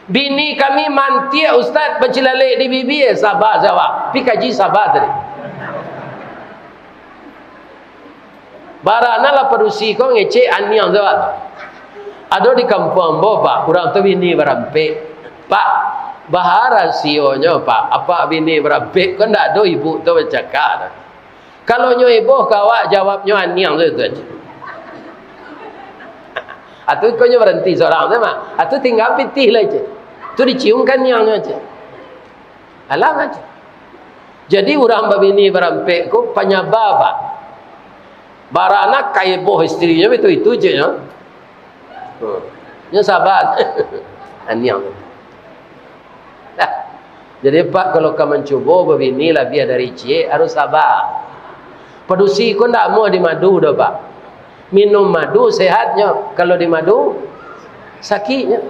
Bini kami mantia ustaz bercelalik di bibi, sabar jawab. Pi kaji sabar tadi. Barana lah perusi kau ngecek aniang jawab. Ada di kampung Pak, orang tu bini berampek. Pak, bahara sionya Pak, apa bini berampek? Kan tak ada ibu tu bercakap. Kalau nyo ibu kawak jawabnya aniang tu aja. Atau kau nyo berhenti seorang tu mah. Atau tinggal pitih lah je. Tu diciumkan yang aja. Alang aja. Jadi orang babini berampek ku penyabar Pak. Barana kaiboh istrinya itu je ya. Nya sabar. Aniang. Jadi Pak kalau kau mencuba babini lah biar dari cie harus sabar. Pedusi kau tak mau di madu dah Pak. Minum madu sehatnya. Kalau di madu sakitnya.